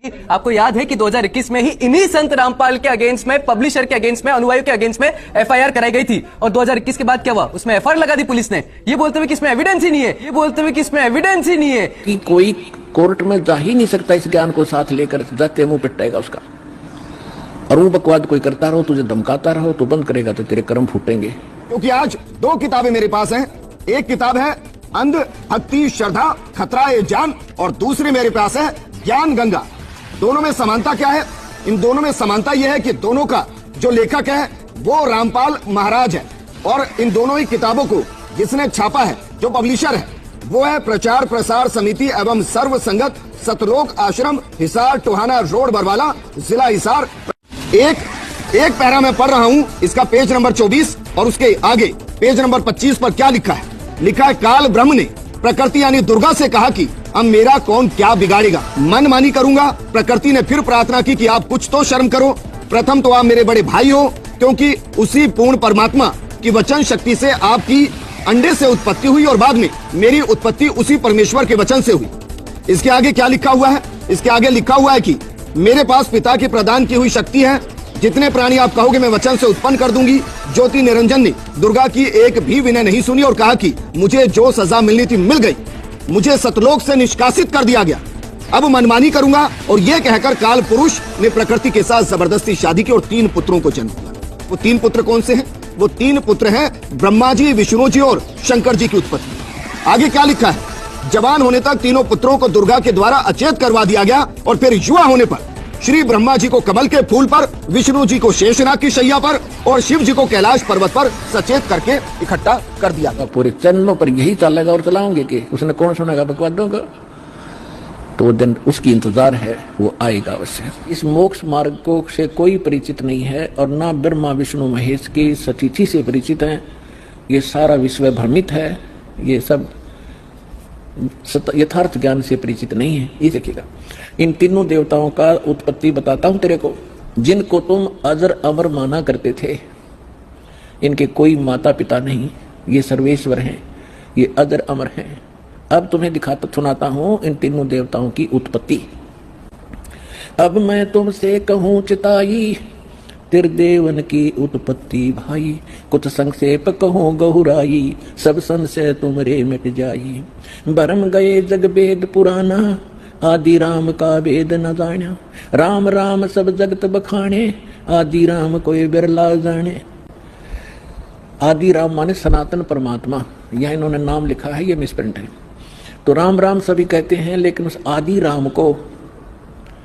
आपको याद है कि 2021 में ही इन्हीं संत रामपाल के अगेंस्ट में, पब्लिशर के अगेंस्ट में, अनुयायियों के अगेंस्ट में एफआईआर कराई गई थी। और 2021 के बाद क्या हुआ, उसमें एफआईआर लगा दी पुलिस ने, ये बोलते हुए कि इसमें एविडेंस ही नहीं है, ये बोलते हुए कि इसमें एविडेंस ही नहीं है कि कोई कोर्ट में जा ही नहीं सकता इस ज्ञान को साथ लेकर, जाते मुंह पिटाएगा उसका। और वो बकवाद कोई करता रहो, तुझे धमकाता रहो तो बंद करेगा तो तेरे कर्म फूटेंगे। क्योंकि आज दो किताबें मेरे पास हैं, एक किताब है अंध भक्ति श्रद्धा खतरा ए जान, और दूसरी मेरे पास है ज्ञान गंगा। दोनों में समानता क्या है? इन दोनों में समानता यह है कि दोनों का जो लेखक है वो रामपाल महाराज है, और इन दोनों ही किताबों को जिसने छापा है, जो पब्लिशर है, वो है प्रचार प्रसार समिति एवं सर्व संगत सतलोक आश्रम, हिसार टोहाना रोड बरवाला, जिला हिसार। एक पैरा में पढ़ रहा हूँ, इसका पेज नंबर 24 और उसके आगे पेज नंबर 25 पर क्या लिखा है? लिखा है, काल ब्रह्म ने प्रकृति यानी दुर्गा से कहा कि अब मेरा कौन क्या बिगाड़ेगा, मनमानी करूंगा। प्रकृति ने फिर प्रार्थना की कि आप कुछ तो शर्म करो, प्रथम तो आप मेरे बड़े भाई हो, क्योंकि उसी पूर्ण परमात्मा की वचन शक्ति से आपकी अंडे से उत्पत्ति हुई और बाद में मेरी उत्पत्ति उसी परमेश्वर के वचन से हुई। इसके आगे क्या लिखा हुआ है? इसके आगे लिखा हुआ है कि मेरे पास पिता की प्रदान की हुई शक्ति है, जितने प्राणी आप कहोगे मैं वचन से उत्पन्न कर दूंगी। ज्योति निरंजन ने दुर्गा की एक भी विनय नहीं सुनी और कहा कि मुझे जो सजा मिलनी थी मिल गई, मुझे सतलोक से निष्कासित कर दिया गया, अब मनमानी करूंगा। और यह कहकर काल पुरुष ने प्रकृति के साथ जबरदस्ती शादी की और 3 पुत्रों को जन्म दिया। वो 3 पुत्र कौन से हैं? वो 3 पुत्र हैं ब्रह्मा जी, विष्णु जी और शंकर जी की उत्पत्ति। आगे क्या लिखा है? जवान होने तक तीनों पुत्रों को दुर्गा के द्वारा अचेत करवा दिया गया और फिर युवा होने पर श्री ब्रह्मा जी को कमल के फूल पर, विष्णु जी को शेषनाग की शैया पर और शिव जी को कैलाश पर्वत पर सचेत करके इकट्ठा कर दिया। पूरे चरणों पर यही चलेगा और चलाओगे कि उसने कौन सुनेगा बकवादों का? तो दिन उसकी इंतजार है, वो आएगा अवश्य। इस मोक्ष मार्ग को से कोई परिचित नहीं है और ना ब्रह्मा विष्णु महेश की सतीथि से परिचित है। ये सारा विश्व भ्रमित है, ये सब यथार्थ ज्ञान से परिचित नहीं है। ये देखिएगा, इन तीनों देवताओं का उत्पत्ति बताता हूं तेरे को, जिनको तुम अजर अमर माना करते थे। इनके कोई माता पिता नहीं, ये सर्वेश्वर हैं, ये अजर अमर हैं। अब तुम्हें दिखाता सुनाता हूं इन तीनों देवताओं की उत्पत्ति। अब मैं तुमसे कहूं चिताई, त्रिदेवन की उत्पत्ति भाई, कुछ संक्षेप कहो गहुराई, सब संशय तुमरे मिट जाई। भरम गए जग वेद पुराना, आदि राम का वेद न जाना। राम राम सब जगत बखाने, आदि राम कोई बिरला जाने। आदि राम माने सनातन परमात्मा, यह इन्होंने नाम लिखा है, ये मिसप्रिंट है। तो राम राम सभी कहते हैं, लेकिन उस आदि राम को